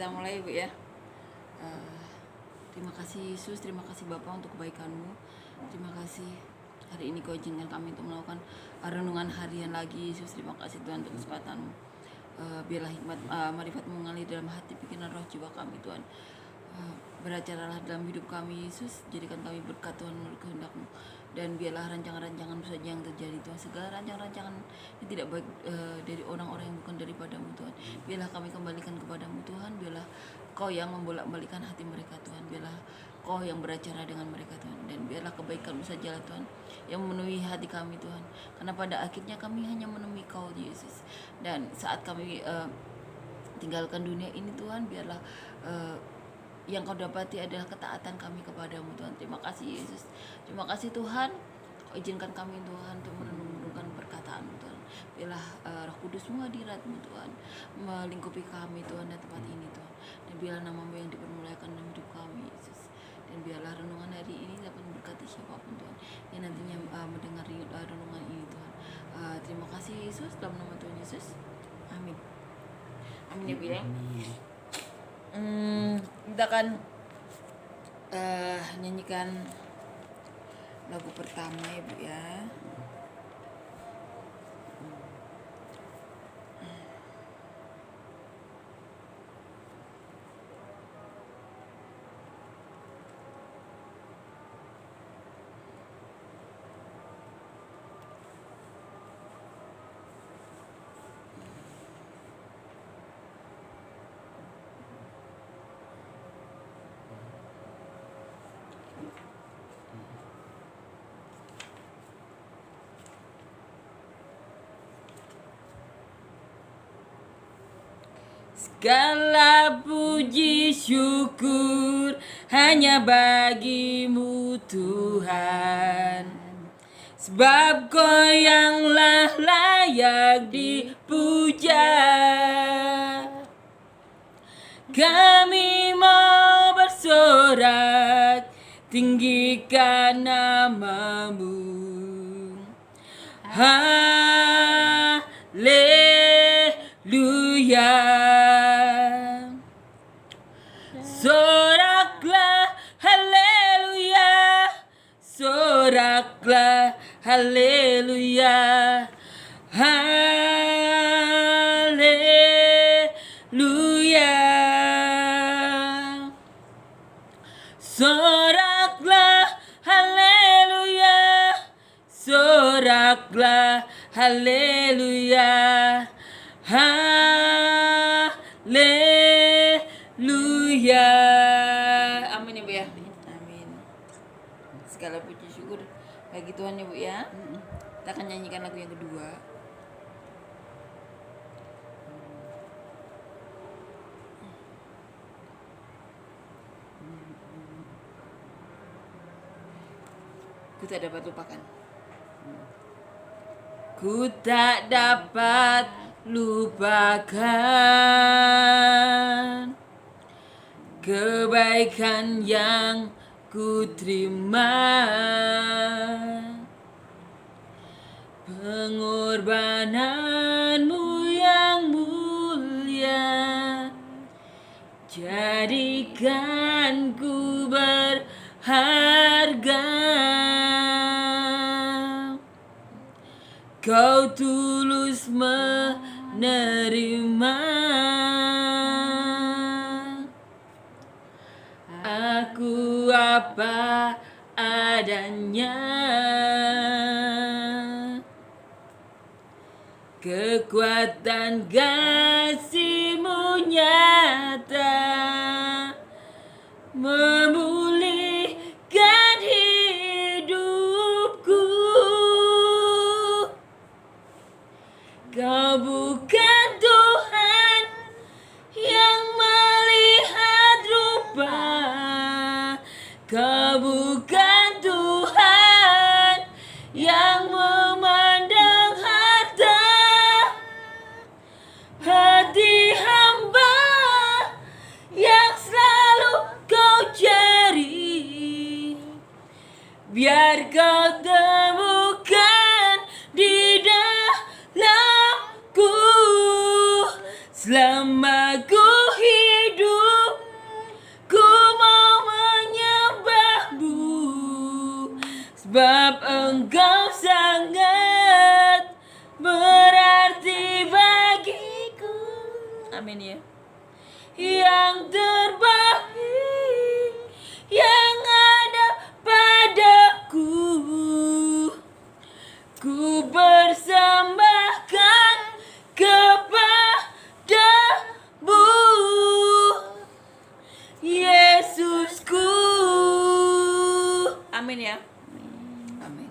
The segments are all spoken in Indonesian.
kita mulai Bu ya. Terima kasih Yesus, terima kasih Bapa untuk kebaikan-Mu. Terima kasih hari ini Kau izinkan kami untuk melakukan renungan harian lagi Yesus. Terima kasih Tuhan untuk kesempatan-Mu. Biarlah hikmat marifat-Mu mengalir dalam hati, pikiran, roh, jiwa kami Tuhan. Beracaralah dalam hidup kami Yesus, jadikan kami berkat Tuhan menurut kehendak-Mu. Dan biarlah rancangan-rancangan saja yang terjadi Tuhan, segala rancangan-rancangan yang tidak baik dari orang-orang yang bukan daripada-Mu Tuhan, biarlah kami kembalikan kepada-Mu Tuhan. Biarlah Kau yang membolak-balikan hati mereka Tuhan, biarlah Kau yang beracara dengan mereka Tuhan, dan biarlah kebaikan-Mu sajalah Tuhan yang memenuhi hati kami Tuhan, karena pada akhirnya kami hanya menemui Kau Yesus. Dan saat kami tinggalkan dunia ini Tuhan, biarlah yang Kau dapati adalah ketaatan kami kepada-Mu Tuhan. Terima kasih Yesus, terima kasih Tuhan. Kau izinkan kami Tuhan untuk merenungkan perkataan-Mu Tuhan. Biarlah Roh Kudus-Mu, hadirat-Mu Tuhan melingkupi kami Tuhan dan tempat ini Tuhan. Dan biarlah nama-Mu yang dipermuliakan dalam hidup kami Yesus. Dan biarlah renungan hari ini dapat memberkati siapapun Tuhan yang nantinya mendengar renungan ini Tuhan. Terima kasih Yesus, dalam nama Tuhan Yesus, amin. Amin ya Bu ya. Kita akan nyanyikan lagu pertama ya Bu ya. Segala puji syukur hanya bagi-Mu Tuhan, sebab Kau yanglah layak dipuja. Kami mau bersorak, tinggikan nama-Mu. Haleluya. Soraklah haleluya, soraklah haleluya, haleluya. Soraklah haleluya, soraklah haleluya, haleluya. Amin ya Bu ya. Amin. Segala puji syukur bagi Tuhan ya Bu ya. Kita akan nyanyikan lagu yang kedua. Ku tak dapat lupakan. Ku tak dapat lupakan kebaikan yang ku terima, pengorbanan-Mu yang mulia, jadikan ku berharga. Kau tulus menerima aku apa adanya. Kekuatan kasih-Mu nyata memulihkan hidupku. Kau bukan Tuhan yang melihat rupa, Kau bukan Tuhan yang memandang harta. Hati hamba yang selalu Kau cari, biar Kau temukan di dalamku. Selama ku hidup Engkau sangat berarti bagiku. Amin ya. Yang terbaik yang ada padaku, ku persembahkan kepadamu, Yesusku. Amin ya. Amin.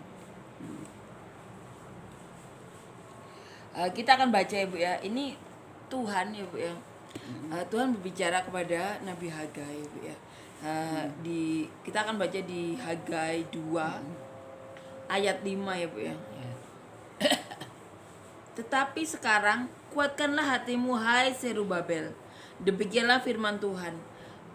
Kita akan baca ya Bu ya. Ini Tuhan ya Bu ya. Tuhan berbicara kepada Nabi Hagai ya Bu ya. Kita akan baca di Hagai 2 ayat 5 ya Bu ya. Tetapi sekarang kuatkanlah hatimu hai Zerubabel. Demikianlah firman Tuhan.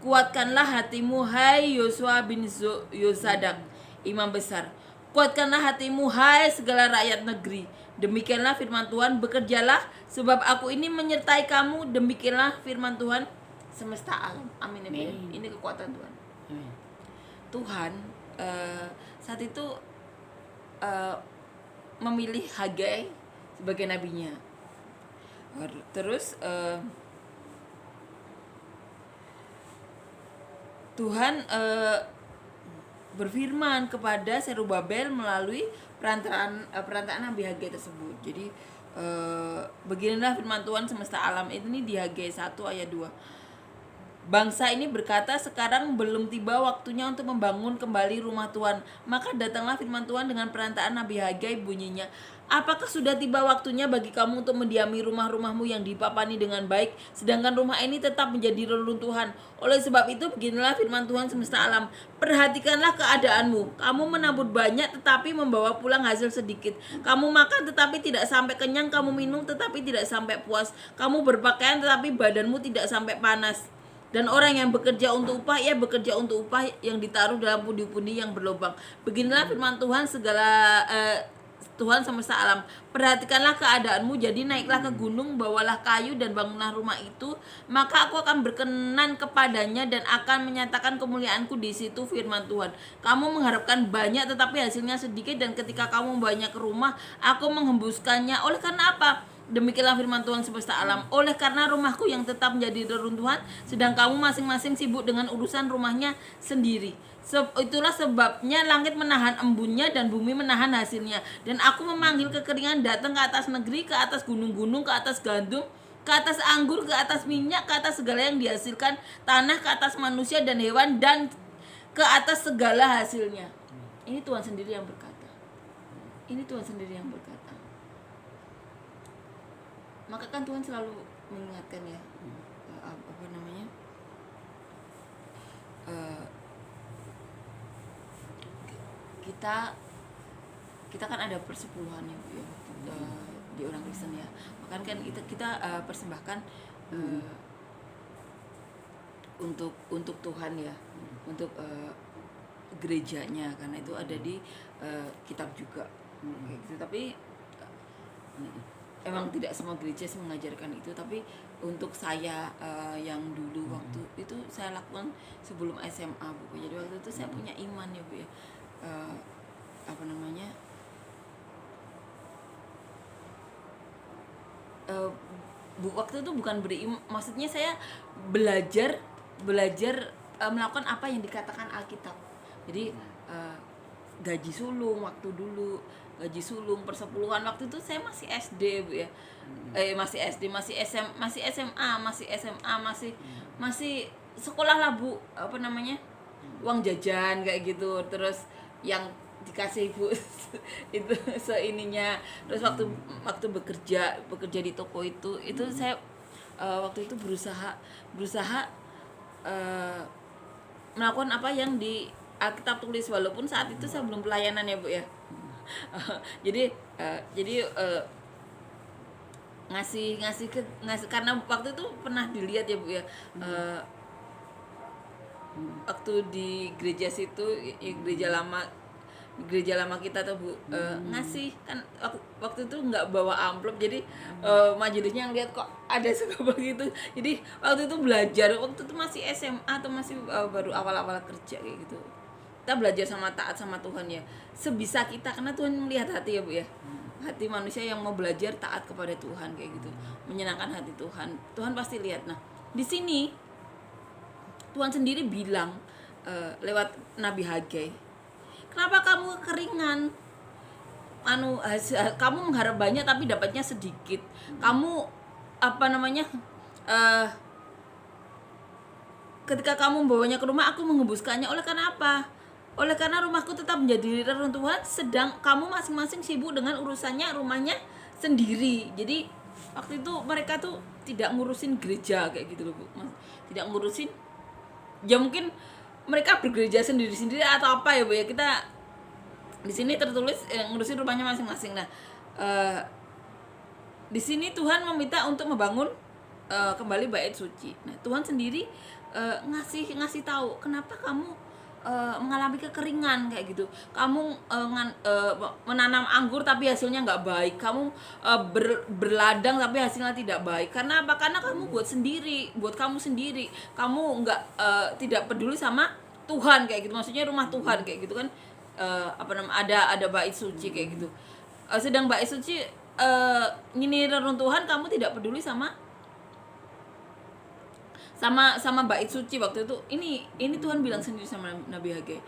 Kuatkanlah hatimu hai Yosua bin Yosadak, imam besar. Kuatkanlah hatimu hai segala rakyat negeri. Demikianlah firman Tuhan, bekerjalah sebab aku ini menyertai kamu. Demikianlah firman Tuhan semesta alam. Amin ya Bu ya. Ini kekuatan Tuhan. Tuhan saat itu memilih Hagai sebagai nabinya. Terus Tuhan berfirman kepada Zerubabel melalui perantaraan Nabi Hagai tersebut. Jadi beginilah firman Tuhan semesta alam. Ini di Hagai 1 ayat 2. Bangsa ini berkata, sekarang belum tiba waktunya untuk membangun kembali rumah Tuhan. Maka datanglah firman Tuhan dengan perantaraan Nabi Hagai, bunyinya, apakah sudah tiba waktunya bagi kamu untuk mendiami rumah-rumahmu yang dipapani dengan baik, sedangkan rumah ini tetap menjadi reruntuhan? Oleh sebab itu beginilah firman Tuhan semesta alam, perhatikanlah keadaanmu. Kamu menabur banyak tetapi membawa pulang hasil sedikit. Kamu makan tetapi tidak sampai kenyang. Kamu minum tetapi tidak sampai puas. Kamu berpakaian tetapi badanmu tidak sampai panas. Dan orang yang bekerja untuk upah, ia bekerja untuk upah yang ditaruh dalam pundi-pundi yang berlubang. Beginilah firman Tuhan Tuhan semesta alam. Perhatikanlah keadaanmu, jadi naiklah ke gunung, bawalah kayu dan bangunlah rumah itu, maka aku akan berkenan kepadanya dan akan menyatakan kemuliaanku di situ, firman Tuhan. Kamu mengharapkan banyak tetapi hasilnya sedikit, dan ketika kamu banyak ke rumah, aku menghembuskannya. Oleh karena apa? Demikianlah firman Tuhan semesta alam. Oleh karena rumahku yang tetap menjadi reruntuhan, sedang kamu masing-masing sibuk dengan urusan rumahnya sendiri. Itulah sebabnya langit menahan embunnya dan bumi menahan hasilnya. Dan aku memanggil kekeringan datang ke atas negeri, ke atas gunung-gunung, ke atas gandum, ke atas anggur, ke atas minyak, ke atas segala yang dihasilkan tanah, ke atas manusia dan hewan, dan ke atas segala hasilnya. Ini Tuhan sendiri yang berkata. Ini Tuhan sendiri yang berkata. Maka kan Tuhan selalu mengingatkan ya, apa namanya, kita kan ada persepuluhan ya Bu ya, di orang Kristen ya. Makanya kan kita persembahkan untuk Tuhan ya, untuk gerejanya, karena itu ada di kitab juga gitu. Tapi emang tidak semua gereja sih mengajarkan itu, tapi untuk saya yang dulu waktu itu saya lakukan sebelum SMA Bu. Jadi waktu itu saya punya iman ya Bu ya, apa namanya, waktu itu bukan beriman, maksudnya saya belajar melakukan apa yang dikatakan Alkitab. Jadi gaji sulung waktu dulu, gaji sulung persepuluhan waktu itu saya masih SD Bu ya. Masih SD, masih SMA, masih sekolah lah Bu, apa namanya? Uang jajan kayak gitu. Terus yang dikasih Ibu itu seininya. Terus waktu bekerja di toko itu saya waktu itu berusaha melakukan apa yang di Alkitab tulis, walaupun saat itu saya belum pelayanan ya Bu ya. Jadi ngasih karena waktu itu pernah dilihat ya Bu ya, waktu di gereja situ, gereja lama kita tuh Bu, ngasih kan waktu itu nggak bawa amplop, jadi majelisnya ngeliat kok ada suka begitu. Jadi waktu itu belajar, waktu itu masih SMA atau masih baru awal-awal kerja kayak gitu. kita belajar sama taat sama Tuhan ya, sebisa kita, karena Tuhan melihat hati ya Bu ya, hati manusia yang mau belajar taat kepada Tuhan kayak gitu, menyenangkan hati Tuhan. Tuhan pasti lihat. Nah di sini Tuhan sendiri bilang lewat Nabi Hagai, kenapa kamu kekeringan? Kamu mengharap banyak tapi dapatnya sedikit. Kamu ketika kamu membawanya ke rumah, aku mengembuskannya. Oleh karena apa? Oleh karena rumahku tetap menjadi reruntuhan, sedang kamu masing-masing sibuk dengan urusannya, rumahnya sendiri. Jadi waktu itu mereka tuh tidak ngurusin gereja kayak gitu loh Bu. Tidak ngurusin, ya mungkin mereka bergereja sendiri-sendiri atau apa ya Bu ya. Kita di sini tertulis ngurusin rumahnya masing-masing. Nah di sini Tuhan meminta untuk membangun kembali bait suci. Nah Tuhan sendiri ngasih tahu kenapa kamu mengalami kekeringan kayak gitu. Kamu menanam anggur tapi hasilnya nggak baik. Kamu berladang tapi hasilnya tidak baik. Karena apa? Karena kamu buat kamu sendiri. Kamu nggak tidak peduli sama Tuhan kayak gitu. Maksudnya rumah Tuhan kayak gitu kan. Ada bait suci kayak gitu. Sedang bait suci ini reruntuhan, kamu tidak peduli sama bait suci waktu itu. Ini Tuhan bilang sendiri sama Nabi Hagai.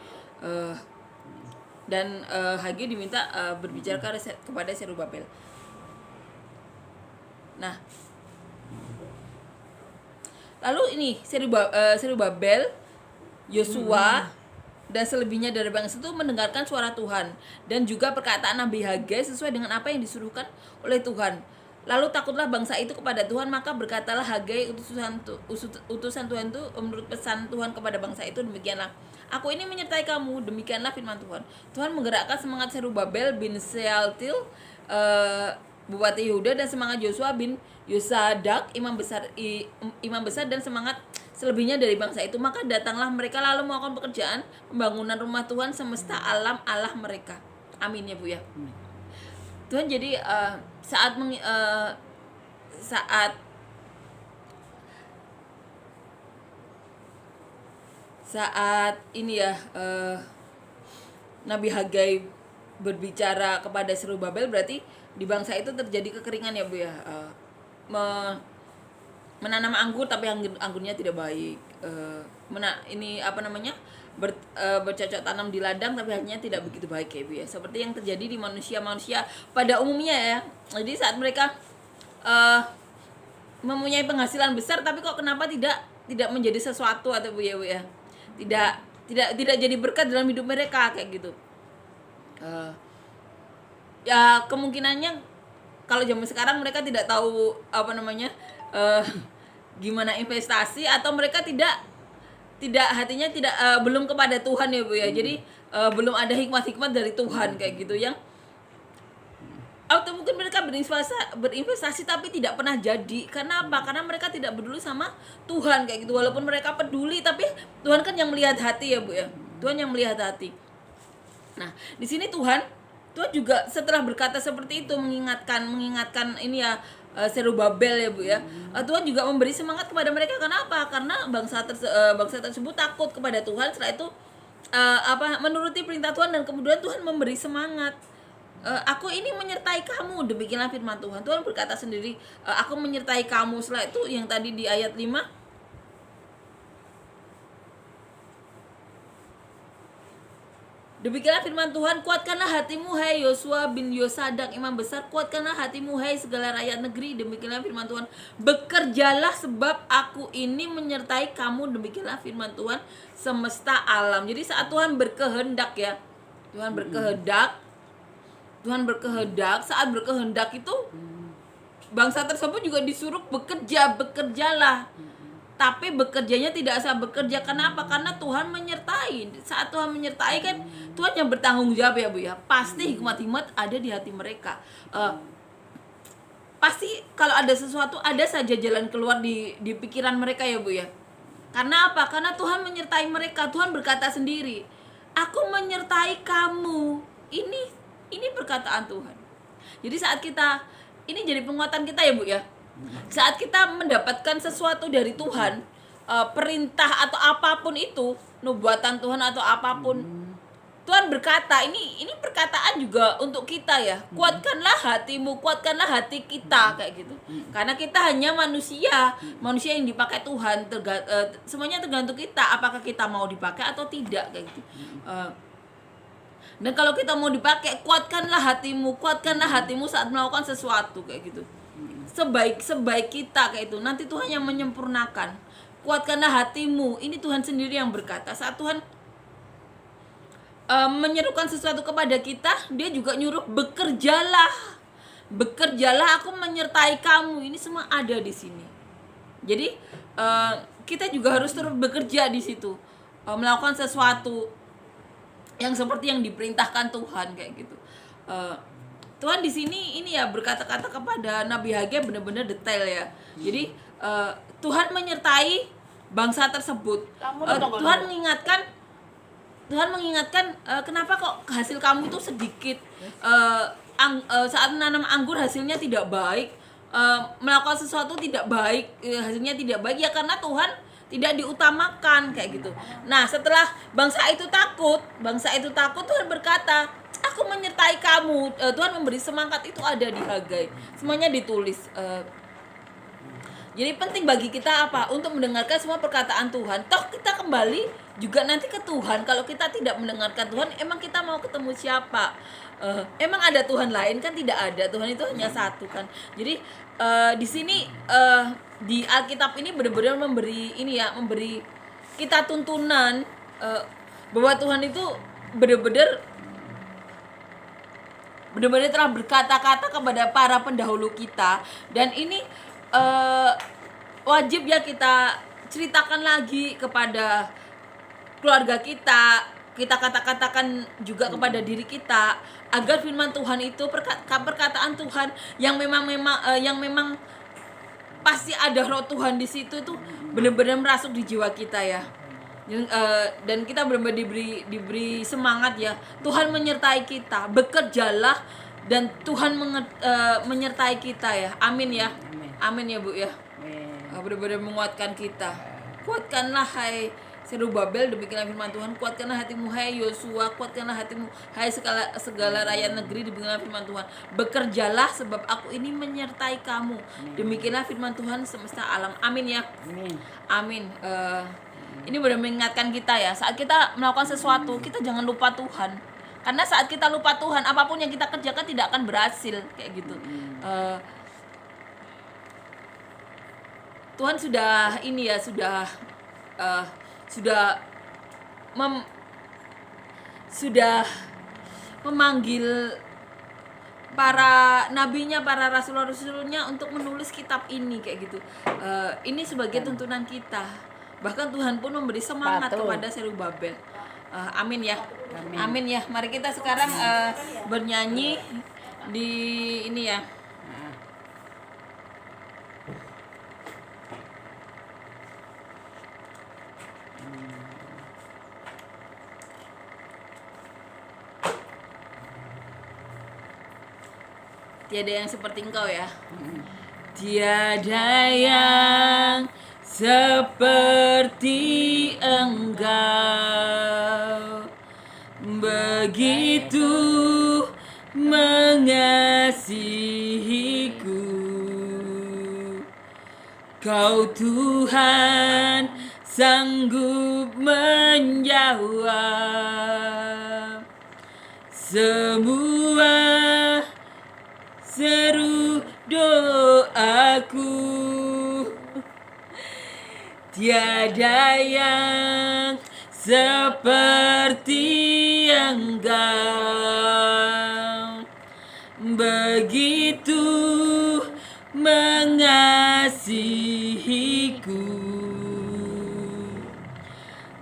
Dan Hagai diminta berbicara kepada Serubabel. Nah lalu ini Serubabel, Yosua dan selebihnya dari bangsa itu mendengarkan suara Tuhan dan juga perkataan Nabi Hagai sesuai dengan apa yang disuruhkan oleh Tuhan. Lalu takutlah bangsa itu kepada Tuhan, maka berkatalah Hagai utusan Tuhan itu menurut pesan Tuhan kepada bangsa itu, demikianlah, aku ini menyertai kamu, demikianlah firman Tuhan. Tuhan menggerakkan semangat Serubabel bin Shealtiel bupati Yehuda, dan semangat Yosua bin Yosadak imam besar dan semangat selebihnya dari bangsa itu. Maka datanglah mereka lalu melakukan pekerjaan pembangunan rumah Tuhan semesta alam Allah mereka. Amin ya Bu ya. Tuhan jadi saat ini ya Nabi Hagai berbicara kepada Serubabel, berarti di bangsa itu terjadi kekeringan ya Bu ya. Menanam anggur tapi anggurnya tidak baik. Bercocok tanam di ladang tapi hasilnya tidak begitu baik ya Bu ya. Seperti yang terjadi di manusia pada umumnya ya. Jadi saat mereka mempunyai penghasilan besar tapi kok kenapa tidak menjadi sesuatu atau Bu ya. Tidak jadi berkat dalam hidup mereka kayak gitu. Ya kemungkinannya kalau zaman sekarang mereka tidak tahu gimana investasi, atau mereka hatinya belum kepada Tuhan ya Bu ya. Jadi belum ada hikmat-hikmat dari Tuhan kayak gitu, yang atau mungkin mereka berinvestasi tapi tidak pernah jadi. Karena apa? Karena mereka tidak peduli sama Tuhan kayak gitu. Walaupun mereka peduli tapi Tuhan kan yang melihat hati ya Bu ya. Tuhan yang melihat hati. Nah, di sini Tuhan juga setelah berkata seperti itu mengingatkan ini ya Serubabel ya Bu ya. Tuhan juga memberi semangat kepada mereka. Kenapa? Karena bangsa tersebut takut kepada Tuhan. Setelah itu menuruti perintah Tuhan, dan kemudian Tuhan memberi semangat. Aku ini menyertai kamu, demikianlah firman Tuhan. Tuhan berkata sendiri, aku menyertai kamu. Setelah itu yang tadi di ayat 5, demikianlah firman Tuhan, kuatkanlah hatimu hai Yosua bin Yosadak imam besar, kuatkanlah hatimu hai segala rakyat negeri, demikianlah firman Tuhan. Bekerjalah sebab aku ini menyertai kamu, demikianlah firman Tuhan semesta alam. Jadi saat Tuhan berkehendak ya, saat berkehendak itu bangsa tersebut juga disuruh bekerjalah. Tapi bekerjanya tidak asal bekerja. Kenapa? Karena Tuhan menyertai. Saat Tuhan menyertai kan Tuhan yang bertanggung jawab ya Bu ya. Pasti hikmat-hikmat ada di hati mereka. Pasti kalau ada sesuatu, ada saja jalan keluar di pikiran mereka ya Bu ya. Karena apa? Karena Tuhan menyertai mereka. Tuhan berkata sendiri, aku menyertai kamu. Ini perkataan Tuhan. Jadi saat kita, ini jadi penguatan kita ya Bu ya. Saat kita mendapatkan sesuatu dari Tuhan, perintah atau apapun itu, nubuatan Tuhan atau apapun, Tuhan berkata, ini perkataan juga untuk kita ya. Kuatkanlah hatimu, kuatkanlah hati kita kayak gitu. Karena kita hanya manusia yang dipakai Tuhan. Semuanya tergantung kita, apakah kita mau dipakai atau tidak kayak gitu. Dan kalau kita mau dipakai, kuatkanlah hatimu saat melakukan sesuatu kayak gitu. Sebaik kita kayak itu. Nanti Tuhan yang menyempurnakan. Kuatkanlah hatimu. Ini Tuhan sendiri yang berkata. Saat Tuhan menyerukan sesuatu kepada kita, dia juga nyuruh bekerjalah, aku menyertai kamu. Ini semua ada di sini. Jadi kita juga harus terus bekerja di situ, melakukan sesuatu yang seperti yang diperintahkan Tuhan kayak gitu. Tuhan di sini ini ya berkata-kata kepada Nabi Hagai benar-benar detail ya. Jadi Tuhan menyertai bangsa tersebut. Tuhan mengingatkan kenapa kok hasil kamu itu sedikit, saat menanam anggur hasilnya tidak baik, melakukan sesuatu tidak baik, hasilnya tidak baik ya karena Tuhan tidak diutamakan kayak gitu. Nah setelah bangsa itu takut, Tuhan berkata, aku menyertai kamu. Tuhan memberi semangat, itu ada di Hagai, semuanya ditulis. Jadi penting bagi kita apa? Untuk mendengarkan semua perkataan Tuhan. Toh kita kembali juga nanti ke Tuhan. Kalau kita tidak mendengarkan Tuhan, emang kita mau ketemu siapa? Emang ada Tuhan lain? Kan tidak ada. Tuhan itu hanya satu kan. Jadi di sini di Alkitab ini benar-benar memberi kita tuntunan bahwa Tuhan itu benar-benar telah berkata-kata kepada para pendahulu kita, dan ini wajib ya kita ceritakan lagi kepada keluarga kita kata-katakan juga kepada diri kita, agar firman Tuhan itu perkataan Tuhan yang memang pasti ada roh Tuhan di situ tuh benar-benar merasuk di jiwa kita ya. Dan kita benar-benar diberi semangat ya. Tuhan menyertai kita, bekerjalah dan Tuhan menyertai kita ya. Amin ya. Amin ya Bu ya. Benar-benar menguatkan kita. Kuatkanlah hai Zerubabel, demikianlah firman Tuhan. Kuatkanlah hatimu hai Yosua, kuatkanlah hatimu hai segala rakyat negeri, demikianlah firman Tuhan. Bekerjalah sebab aku ini menyertai kamu. Demikianlah firman Tuhan semesta alam. Amin ya. Amin. Ini benar mengingatkan kita ya. Saat kita melakukan sesuatu, kita jangan lupa Tuhan. Karena saat kita lupa Tuhan, apapun yang kita kerjakan tidak akan berhasil kayak gitu. Tuhan sudah memanggil para nabinya, para rasul-rasulnya untuk menulis kitab ini kayak gitu. Ini sebagai tuntunan kita. Bahkan Tuhan pun memberi semangat kepada Zerubabel. Amin ya. Amin ya. Mari kita sekarang bernyanyi di ini ya. Tiada yang seperti engkau ya. Tiada yang seperti engkau, begitu mengasihiku. Kau Tuhan sanggup menjawab semua seru doaku. Tiada yang seperti engkau, begitu mengasihiku.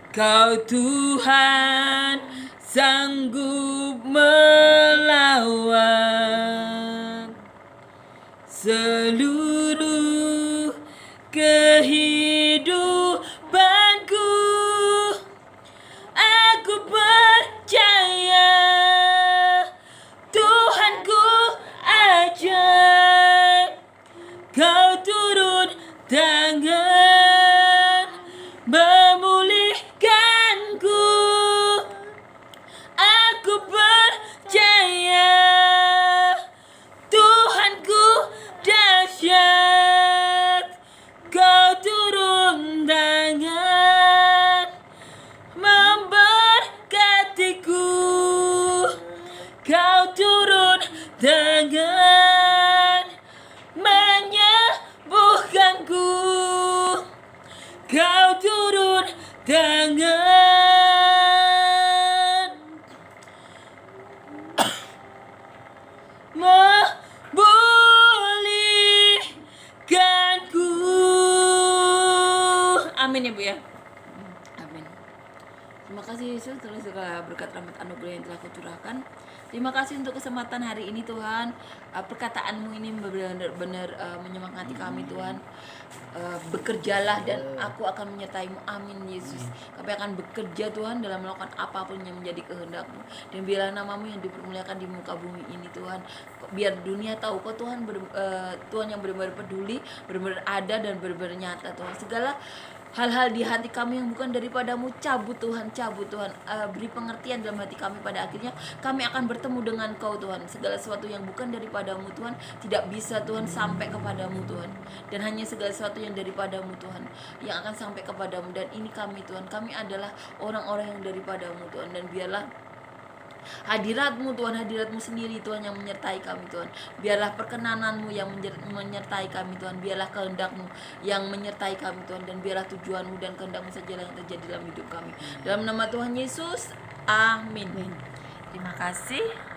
Kau Tuhan sanggup melawan seluruh kehidupanku. Aku percaya Tuhanku ajaib. Kau turun tangan memulihkanku. turun tangan memulihkanku. Amin ya Bu ya. Amin. Terima kasih Yesus terus segala berkat rahmat anugerah yang telah Kau curahkan. Terima kasih untuk kesempatan hari ini Tuhan. Perkataan-Mu ini benar-benar menyemangati kami Tuhan. Bekerjalah dan aku akan menyertai-Mu. Amin Yesus. Kami akan bekerja Tuhan dalam melakukan apapun yang menjadi kehendak-Mu. Dan biarlah nama-Mu yang dipermuliakan di muka bumi ini Tuhan. Biar dunia tahu Kau Tuhan Tuhan yang benar-benar peduli, benar-benar ada dan benar-benar nyata Tuhan. Segala hal-hal di hati kami yang bukan daripada-Mu cabut Tuhan. Beri pengertian dalam hati kami, pada akhirnya kami akan bertemu dengan Kau Tuhan. Segala sesuatu yang bukan daripada-Mu Tuhan tidak bisa Tuhan sampai kepada-Mu Tuhan. Dan hanya segala sesuatu yang daripada-Mu Tuhan yang akan sampai kepada-Mu. Dan ini kami Tuhan, kami adalah orang-orang yang daripada-Mu Tuhan. Dan biarlah hadirat-Mu Tuhan, hadirat-Mu sendiri Tuhan yang menyertai kami Tuhan. Biarlah perkenanan-Mu yang menyertai kami Tuhan. Biarlah kehendak-Mu yang menyertai kami Tuhan. Dan biarlah tujuan-Mu dan kehendak-Mu sajalah yang terjadi dalam hidup kami. Dalam nama Tuhan Yesus, amin. Terima kasih.